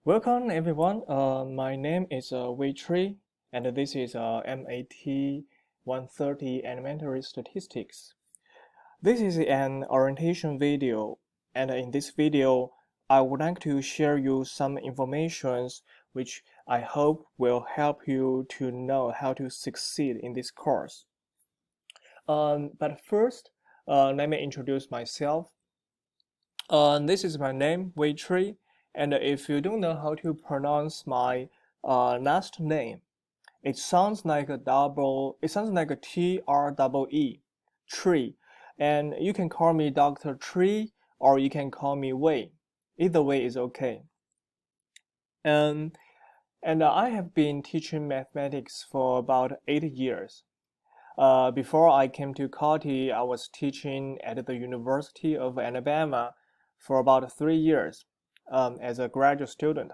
Welcome everyone. My name is Wei and this is MAT130 Elementary Statistics. This is an orientation video, and in this video, I would like to share you some information which I hope will help you to know how to succeed in this course. But first, let me introduce myself. This is my name, Wei. And if you don't know how to pronounce my last name, it sounds like a TREE, tree. And you can call me Dr. Tree or you can call me Wei. Either way is okay. And I have been teaching mathematics for about 8 years. Before I came to Cauty, I was teaching at the University of Alabama for about 3 years. As a graduate student,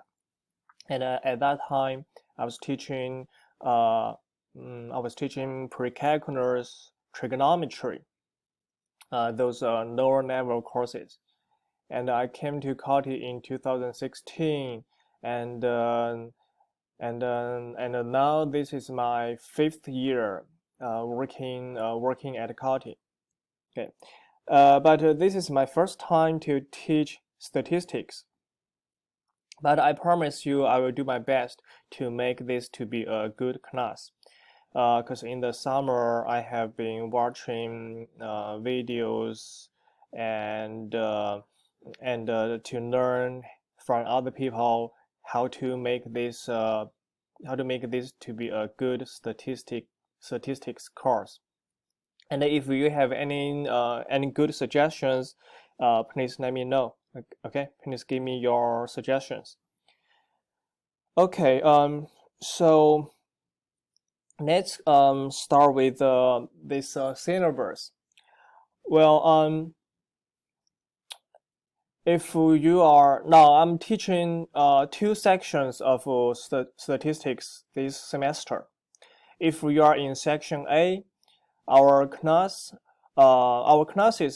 and at that time I was teaching pre-calculus, trigonometry, those lower level courses, and I came to Cauty in 2016, and now this is my 5th year working at Cauty. Okay, but this is my first time to teach statistics. But I promise you I will do my best to make this to be a good class. Because in the summer I have been watching videos and to learn from other people how to make this to be a good statistics course. And if you have any good suggestions, please let me know. Okay, please give me your suggestions. Okay, so let's start with this syllabus. Well, if you are now, I'm teaching 2 sections of statistics this semester. If you are in section A, our classes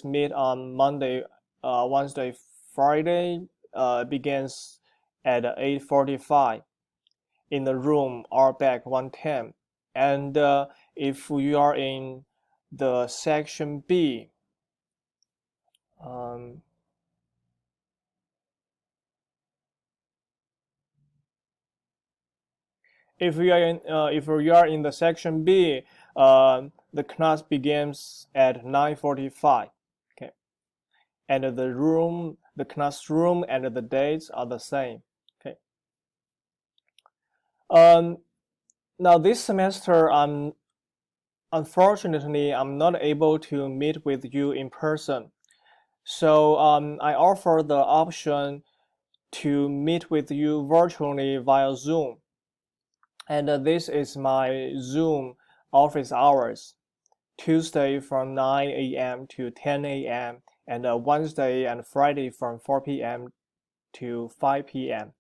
meet on Monday, Wednesday, Friday, begins at 8:45 in the room RBAC 110. And if you are in the section B, if you are in the section B, the class begins at 9:45. Okay, and the classroom and the dates are the same. Okay. Now this semester, unfortunately I'm not able to meet with you in person. So I offer the option to meet with you virtually via Zoom. And this is my Zoom office hours. Tuesday from 9 a.m. to 10 a.m. and Wednesday and Friday from 4 p.m. to 5 p.m.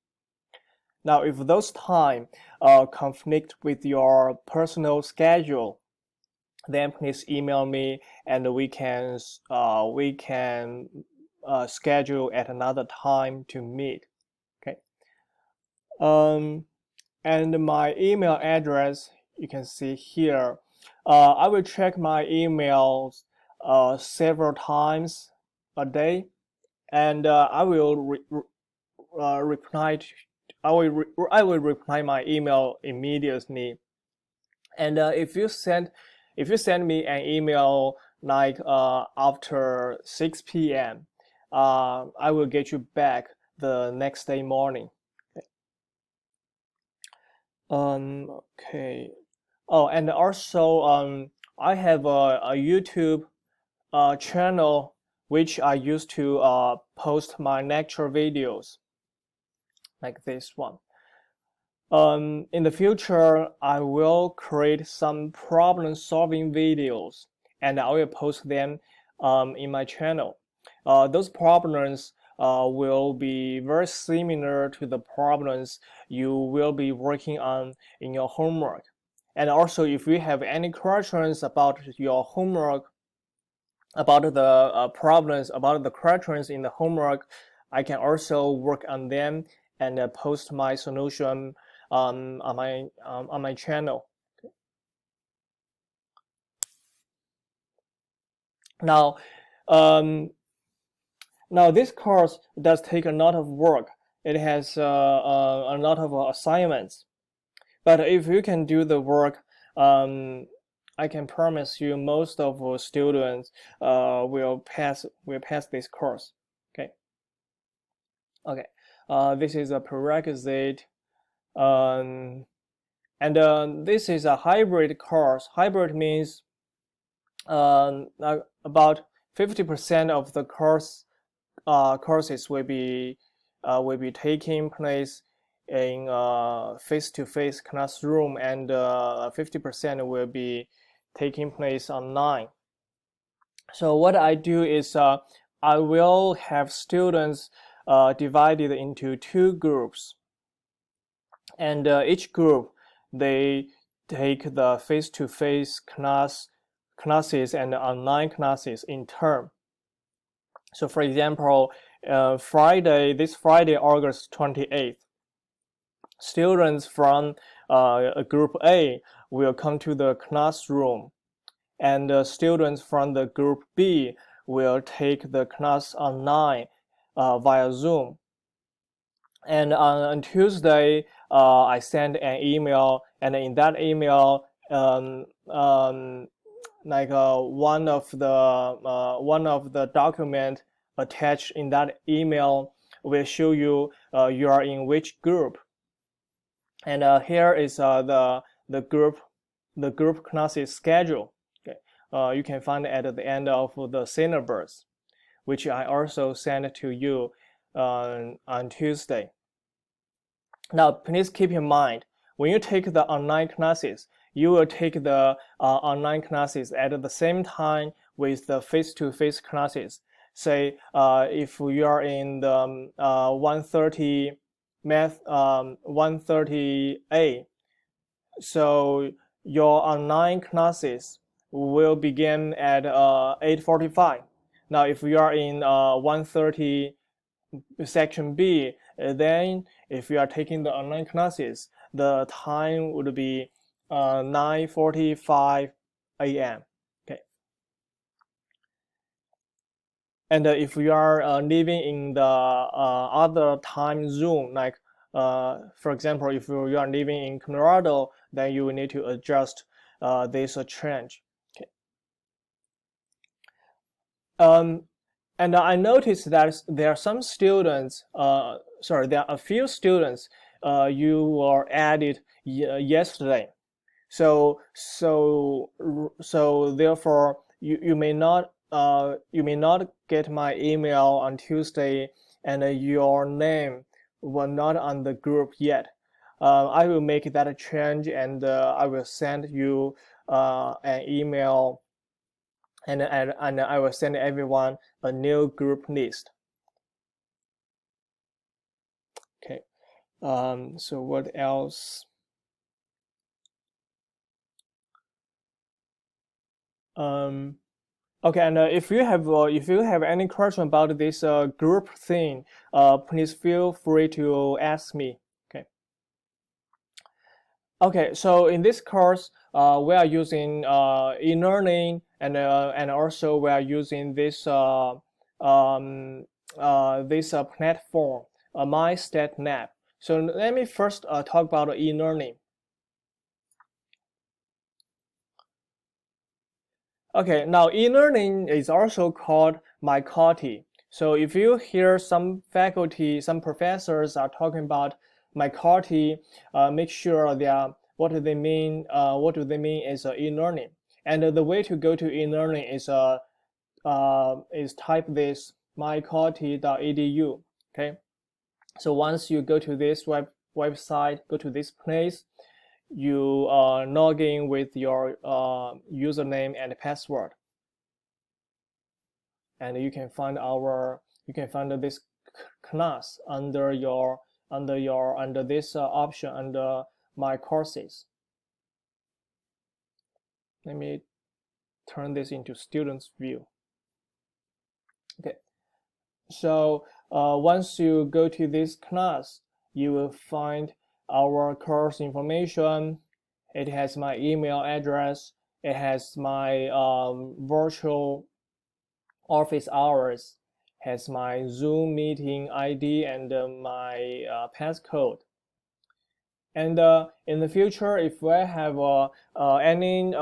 Now, if those time conflict with your personal schedule, then please email me and we can schedule at another time to meet. Okay. And my email address you can see here. I will check my emails several times a day, and I will reply my email immediately. And if you send me an email like after 6 p.m., I will get you back the next day morning. Okay. Oh, and also I have a YouTube channel which I used to post my lecture videos, like this one. In the future, I will create some problem-solving videos, and I will post them in my channel. Those problems will be very similar to the problems you will be working on in your homework. And also, if you have any questions about your homework, about the problems, about the questions in the homework, I can also work on them and post my solution on my channel. Now, now this course does take a lot of work. It has a lot of assignments, but if you can do the work, I can promise you most of our students will pass this course. Okay. Okay. This is a prerequisite, and this is a hybrid course. Hybrid means about 50% of the courses will be taking place in face-to-face classroom, and 50% will be taking place online. So what I do is I will have students divided into 2 groups, and each group they take the face-to-face classes and online classes in turn. So for example, this Friday, August 28th, students from group A will come to the classroom, and students from the group B will take the class online via Zoom. And on Tuesday, I send an email, and in that email, like one of the document attached in that email will show you you are in which group. And here is the group classes schedule. Okay, you can find it at the end of the syllabus, which I also sent to you on Tuesday. Now, please keep in mind, when you take the online classes, you will take the online classes at the same time with the face-to-face classes. Say, if you are in the 130 Math 130A, so your online classes will begin at 8:45. Now, if you are in 130 section B, then if you are taking the online classes, the time would be 9:45 a.m. Okay. And if you are living in the other time zone, like for example, if you are living in Colorado, then you will need to adjust this change. Okay. And I noticed that there are some students, there are a few students you were added yesterday. So therefore you may not get my email on Tuesday, and your name was not on the group yet. I will make that change, and I will send you an email, and I will send everyone a new group list. Okay. So what else? Okay, and if you have any question about this group thing, please feel free to ask me. Okay. Okay, so in this course, we are using e-learning, and also we are using this platform, MyStatLab. So let me first talk about e-learning. Okay, now e-learning is also called MAT130. So if you hear some faculty, some professors are talking about MAT130, make sure what do they mean is e-learning. And the way to go to e-learning is type this my130.edu. Okay, so once you go to this website, go to this place, you log in with your username and password, and you can find this class under this option under my courses. Let me turn this into students view. Okay, so once you go to this class, you will find our course information. It has my email address. It has my virtual office hours, has my Zoom meeting ID and my passcode. And in the future, if I have any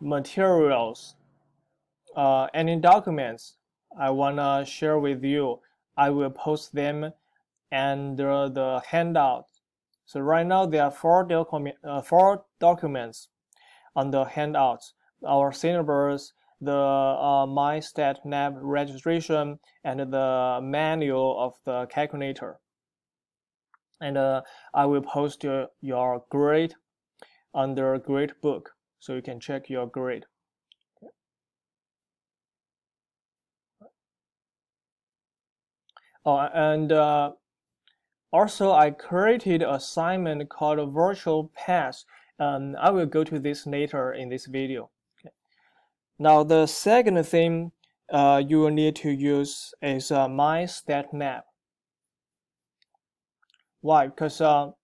materials, any documents I wanna share with you, I will post them under the handout. So right now there are four documents on the handouts: our syllabus, the MyStatNav registration, and the manual of the calculator. And I will post your grade under grade book, so you can check your grade. Oh, and also I created an assignment called a virtual pass. I will go to this later in this video. Okay. Now the second thing you will need to use is MyStatNav. Why? Because all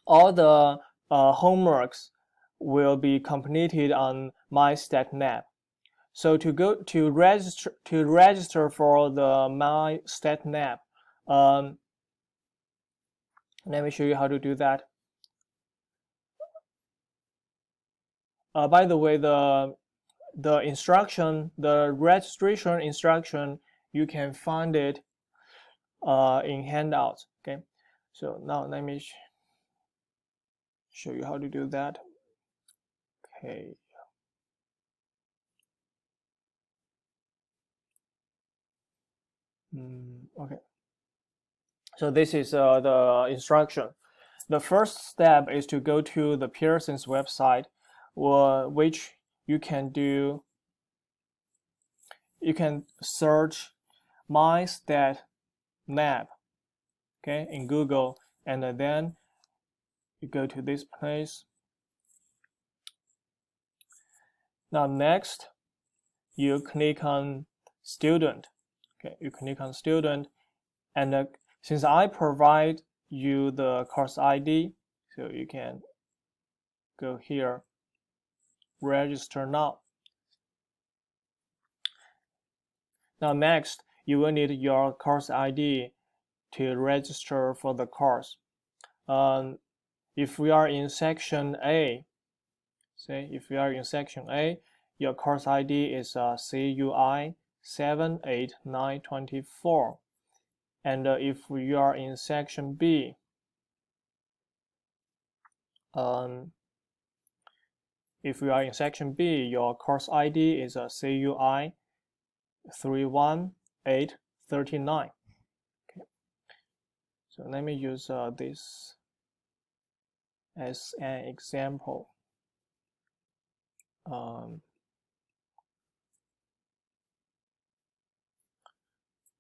the homeworks will be completed on MyStatNav. So to register for the MyStatNav, let me show you how to do that. By the way, the instruction, the registration instruction, you can find it in handouts. Okay, so now let me show you how to do that. Okay. Okay. So this is the instruction. The first step is to go to the Pearson's website, which you can do. You can search MyStatNav, okay, in Google, and then you go to this place. Now next, you click on student. Okay, you click on student, and since I provide you the course ID, so you can go here, register now. Now next, you will need your course ID to register for the course. If we are in section A, say if we are in section A, your course ID is CUI 78924. And if we are in section B, your course ID is CUI 31839. Okay. So let me use this as an example.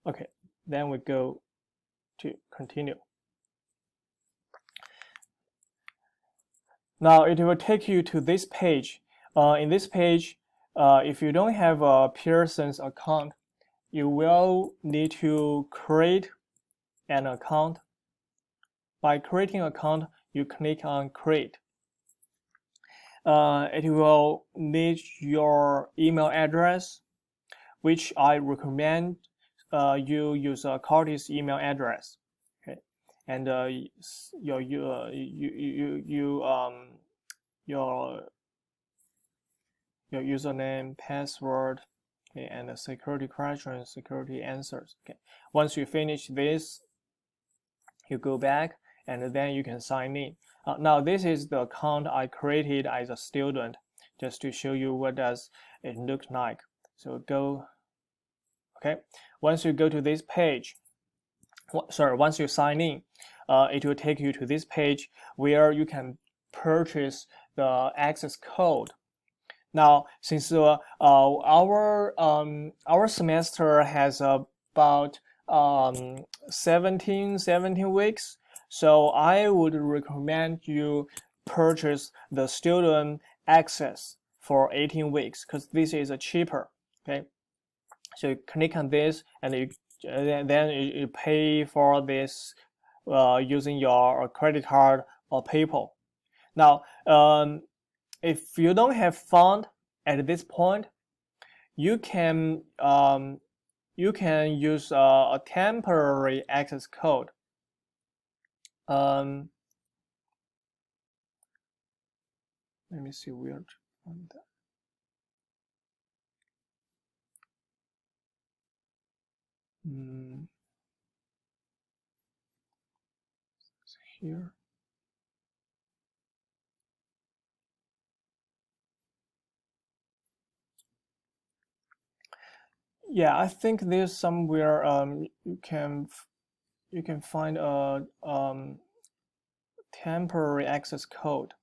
Okay, then we go to continue. Now it will take you to this page. In this page, if you don't have a Pearson's account, you will need to create an account. By creating an account, you click on create. It will need your email address, which I recommend you use a Curtis email address. Okay, and your username, password, okay, and the security questions, security answers. Okay, once you finish this, you go back and then you can sign in. Now this is the account I created as a student, just to show you what does it look like. So go. Okay, once you go to this page, once you sign in, it will take you to this page where you can purchase the access code. Now, since our semester has about 17 weeks, so I would recommend you purchase the student access for 18 weeks because this is cheaper. Okay, so you click on this and then you pay for this using your credit card or PayPal. Now, if you don't have fund at this point, you can use a temporary access code. Let me see where to find that. Here. Yeah, I think there's somewhere you can find a temporary access code.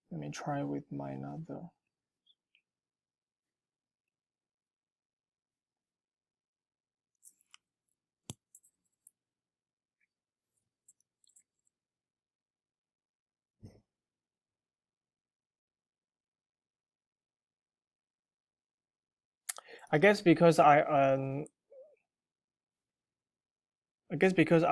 Let me try with my another. I guess because I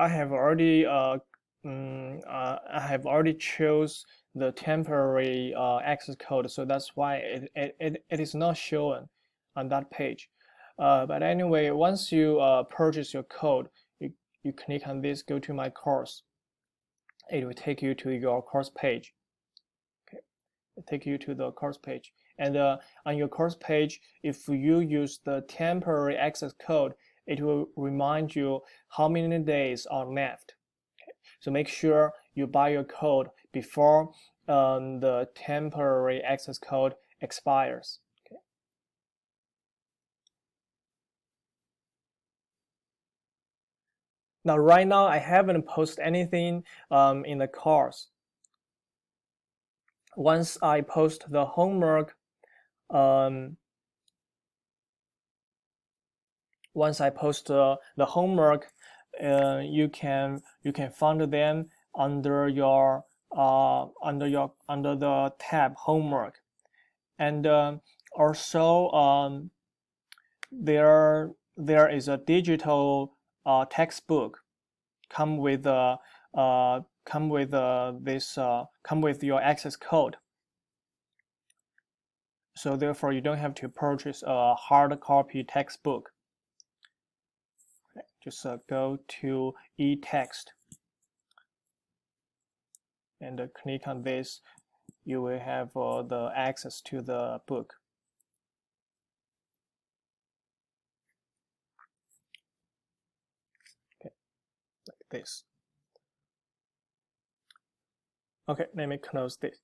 have already I have already chose the temporary access code, so that's why it is not shown on that page. But anyway, once you purchase your code, you click on this, go to my course. It will take you to your course page. Okay, it take you to the course page. And on your course page, if you use the temporary access code, it will remind you how many days are left. Okay. So make sure you buy your code before the temporary access code expires. Okay. Now, right now, I haven't posted anything in the course. Once I post the homework, once I post the homework, you can find them under your under the tab homework, and also there is a digital textbook come with come with your access code. So therefore, you don't have to purchase a hard copy textbook. Just go to e-text and click on this. You will have the access to the book. Okay, like this. Okay, let me close this.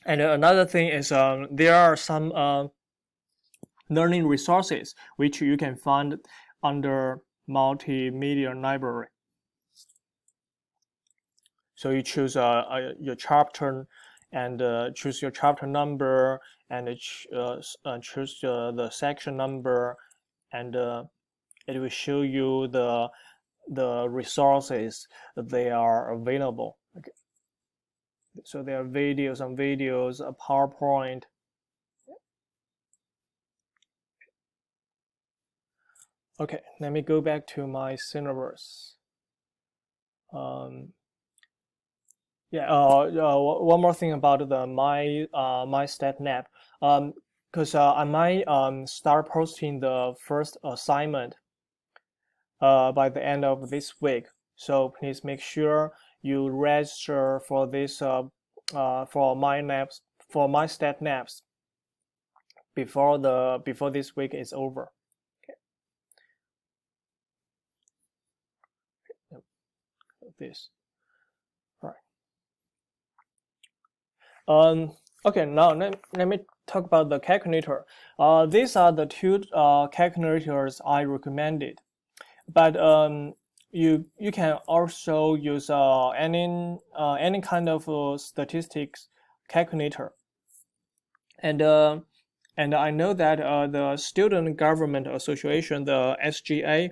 And another thing is there are some learning resources which you can find under multimedia library. So you choose your chapter and choose your chapter number and choose the section number, and it will show you the resources that they are available. Okay. So there are videos on videos, a PowerPoint. Okay, let me go back to my syllabus. One more thing about the my StatNap, because I might start posting the first assignment by the end of this week. So please make sure you register for this for my StatNaps before this week is over. Okay. This. Okay, now let me talk about the calculator. These are the two calculators I recommended, but you can also use any kind of statistics calculator. And I know that the Student Government Association, the SGA,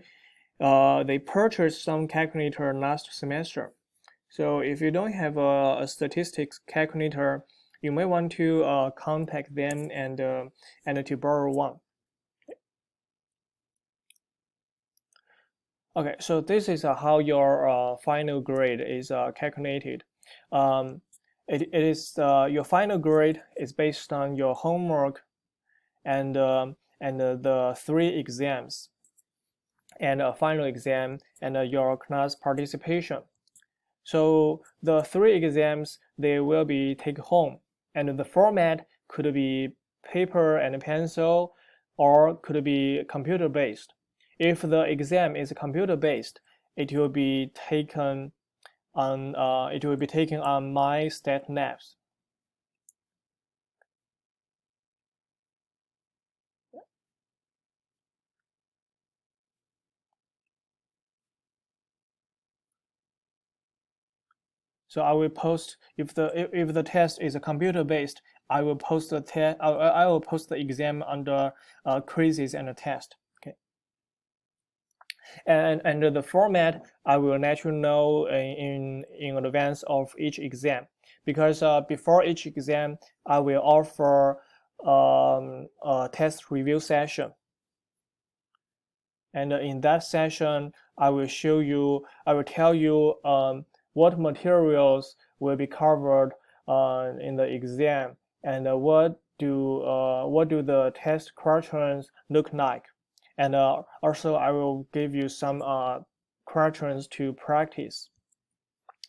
they purchased some calculator last semester. So if you don't have a statistics calculator, you may want to contact them and to borrow one. Okay, so this is how your final grade is calculated. Um, it is your final grade is based on your homework and the 3 exams and a final exam and your class participation. So the 3 exams, they will be take home, and the format could be paper and pencil or could be computer based. If the exam is computer based, it will be taken on my stat labs. So I will post if the test is computer based, I will post the I will post the exam under quizzes and a test. Okay. And the format I will let you know in advance of each exam, because before each exam I will offer a test review session. And in that session, I will tell you what materials will be covered in the exam, and what do the test questions look like, and also I will give you some questions to practice.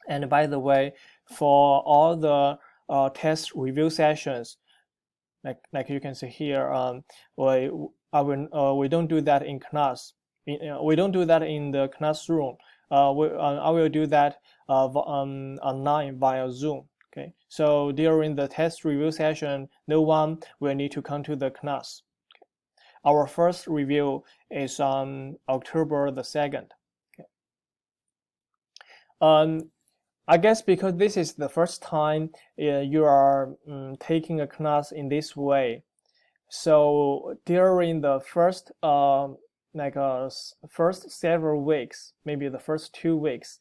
And by the way, for all the test review sessions, like you can see here, we don't do that in class. We don't do that in the classroom. I will do that online via Zoom. Okay, so during the test review session, no one will need to come to the class. Okay. Our first review is on October the 2nd. Okay. I guess because this is the first time you are taking a class in this way, so during the first first several weeks, maybe the first 2 weeks,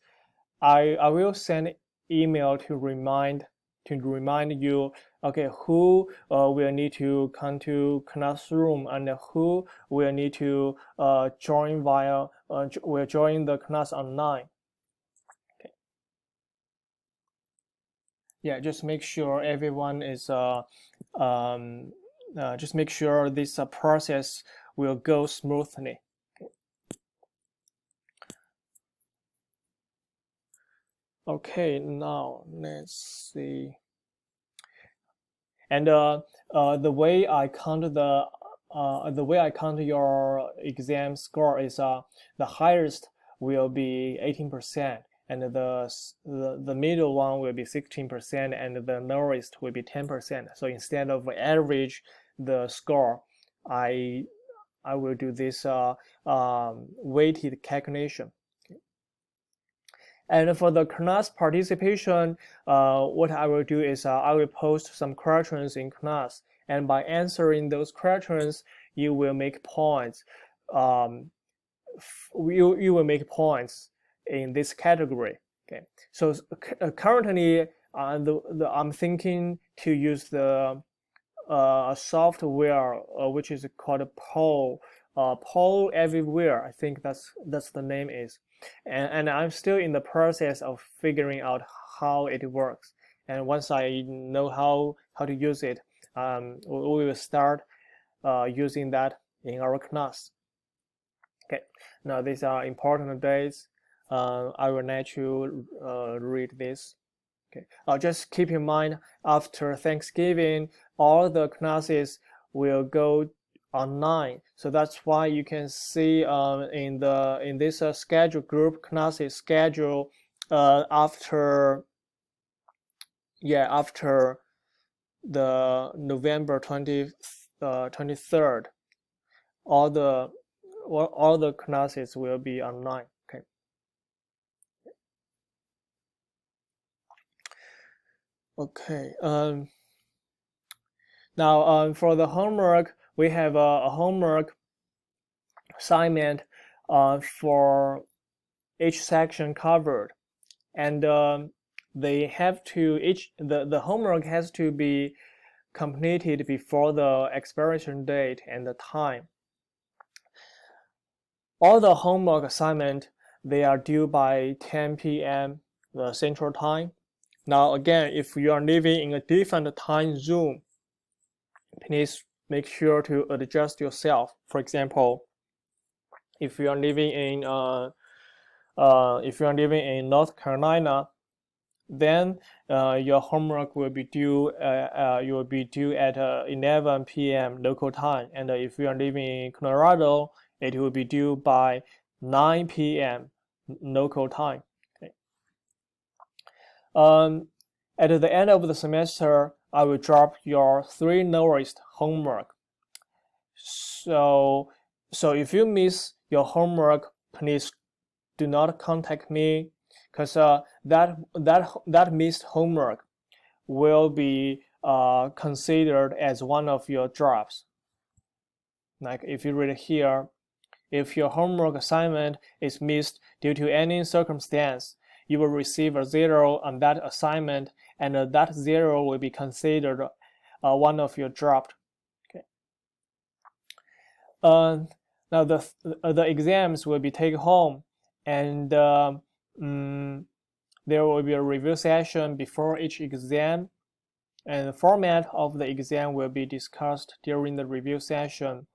I will send email to remind you, okay, who will need to come to classroom and who will need to join will join the class online. Okay. Yeah, just make sure everyone is just make sure this process will go smoothly. Okay, now let's see. And the way I count your exam score is the highest will be 18%, and the middle one will be 16%, and the lowest will be 10%. So instead of average the score, I will do this weighted calculation. And for the class participation, what I will do is I will post some questions in class, and by answering those questions, you will make points. You will make points in this category. Okay, so currently, I'm thinking to use the software which is called Poll Everywhere. I think that's the name is, and I'm still in the process of figuring out how it works. And once I know how to use it, we will start using that in our class. Okay, now these are important dates. I will let you read this. Okay, just keep in mind, after Thanksgiving, all the classes will go online. So that's why you can see in this schedule group classes schedule after the November 23rd, all the classes will be online. Okay. Okay. Now for the homework, we have a homework assignment for each section covered, and they have to the homework has to be completed before the expiration date and the time. All the homework assignment, they are due by 10 p.m. the Central Time. Now again, if you are living in a different time zone, please make sure to adjust yourself. For example, if you are living in North Carolina, then your homework will be due at 11 p.m. local time, and if you are living in Colorado, it will be due by 9 p.m. local time. Okay. At the end of the semester, I will drop your 3 lowest homework. So if you miss your homework, please do not contact me, because that missed homework will be considered as one of your drops. Like if you read here, if your homework assignment is missed due to any circumstance, you will receive a 0 on that assignment, and that 0 will be considered one of your dropped. Okay. Now the exams will be take home, and there will be a review session before each exam, and the format of the exam will be discussed during the review session.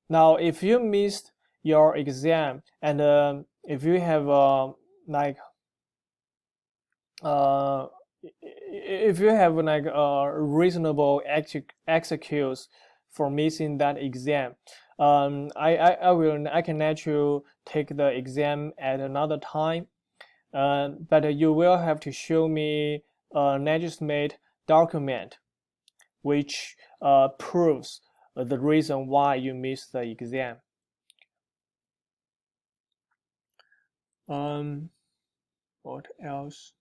Now, if you missed your exam, and if you have reasonable excuse for missing that exam, I can let you take the exam at another time, but you will have to show me a legitimate document which proves the reason why you missed the exam. What else?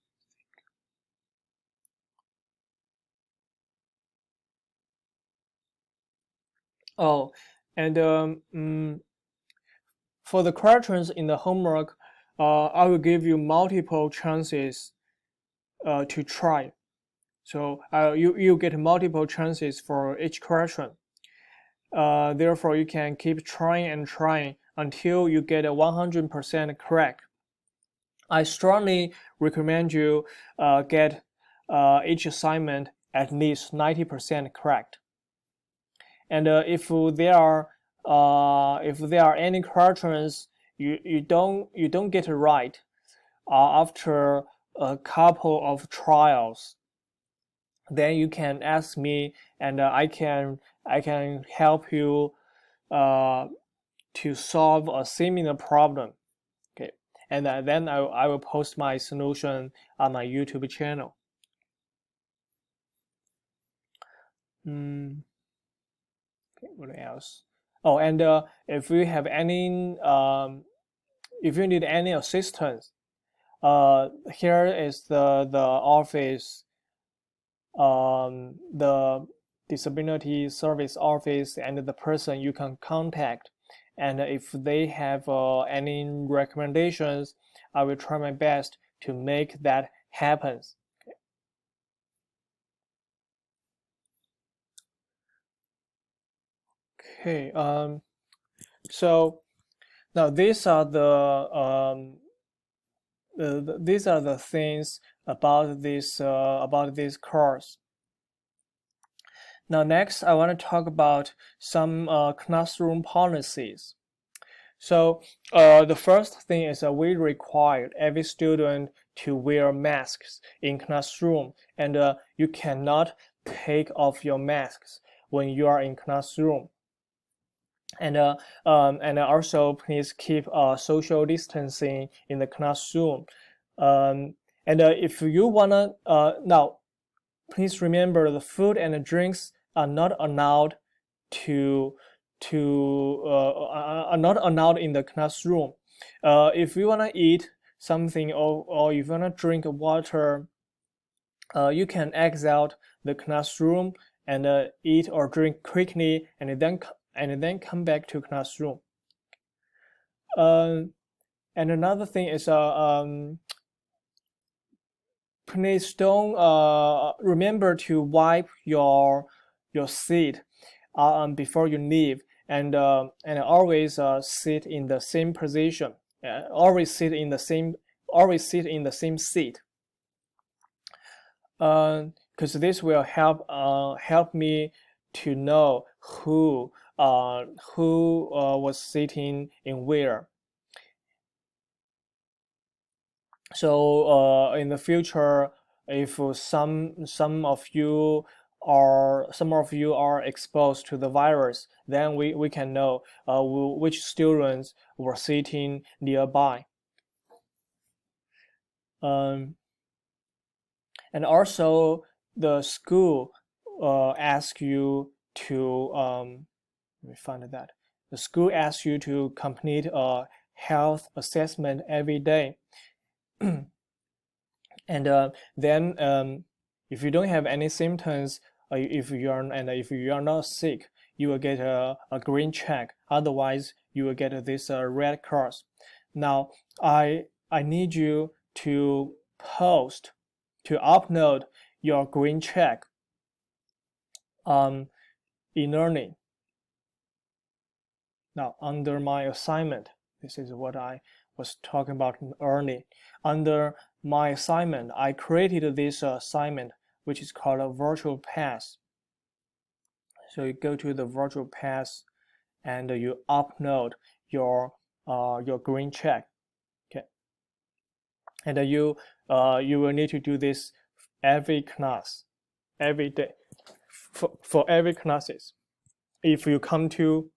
Oh, and for the questions in the homework, I will give you multiple chances to try. So you get multiple chances for each question. Therefore, you can keep trying and trying until you get a 100% correct. I strongly recommend you get each assignment at least 90% correct. And if there are any questions you don't get it right after a couple of trials, then you can ask me, and I can help you to solve a similar problem. Okay, and then I will post my solution on my YouTube channel. Okay, what else? Oh, and if you have any if you need any assistance, here is the office, the disability service office, and the person you can contact. And if they have any recommendations, I will try my best to make that happen. Okay. So now these are the things about this course. Now next, I want to talk about some classroom policies. So the first thing is that we require every student to wear masks in classroom, and you cannot take off your masks when you are in classroom. And also please keep social distancing in the classroom. And if you wanna now, please remember the food and the drinks are not allowed are not allowed in the classroom. If you wanna eat something, or if you wanna drink water, you can exit the classroom and eat or drink quickly, and then come back to classroom. And another thing is please don't remember to wipe your seat before you leave, and always sit in the same position. Always sit in the same seat. Because this will help me to know who was sitting in where. So in the future, if some of you are exposed to the virus, then we can know which students were sitting nearby. And also the school asks you to let me find that. The school asks you to complete a health assessment every day. And then if you don't have any symptoms, if you are not sick, you will get a green check. Otherwise, you will get this red cross. Now, I need you to upload your green check e-learning. Now, under my assignment, this is what I was talking about early. Under my assignment, I created this assignment, which is called a virtual pass. So you go to the virtual pass and you upload your green check. Okay, and you will need to do this every class, every day, for every classes. If you come to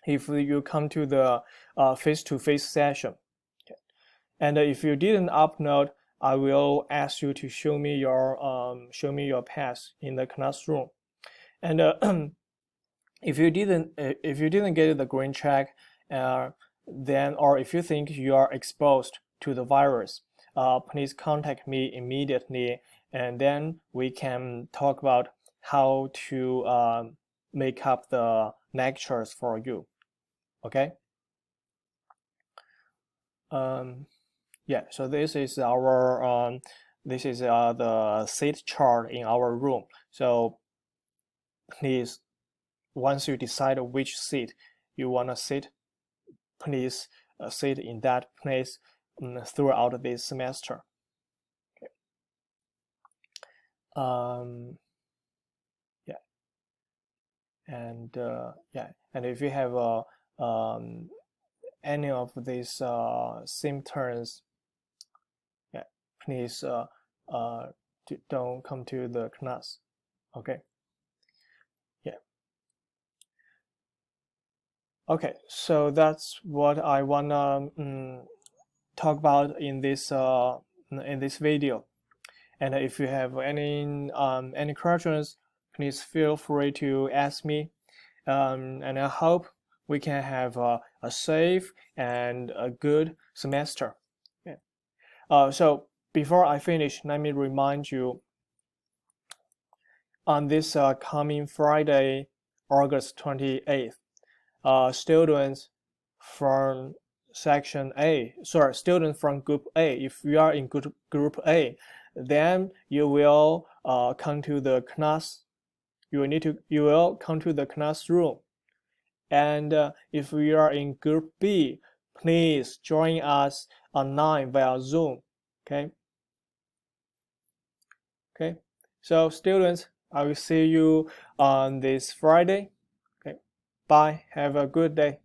the face-to-face session, okay. And if you didn't upload, I will ask you to show me your pass in the classroom. And if you didn't get the green check, then, or if you think you are exposed to the virus, please contact me immediately, and then we can talk about how to make up the lectures for you. Okay. Yeah. So this is our the seat chart in our room. So please, once you decide which seat you want to sit, please sit in that place throughout this semester. Okay. Yeah. And yeah. And if you have any of these symptoms, yeah, please don't come to the class. Okay. Yeah. Okay, so that's what I wanna talk about in this video. And if you have any questions, please feel free to ask me. And I hope we can have a safe and a good semester. Yeah. So before I finish, let me remind you, on this coming Friday, August 28th, students from section A, students from group A, if you are in group A, then you will come to the class. You will come to the classroom. And if you are in group B, please join us online via Zoom. Okay. Okay. So students, I will see you on this Friday. Okay. Bye. Have a good day.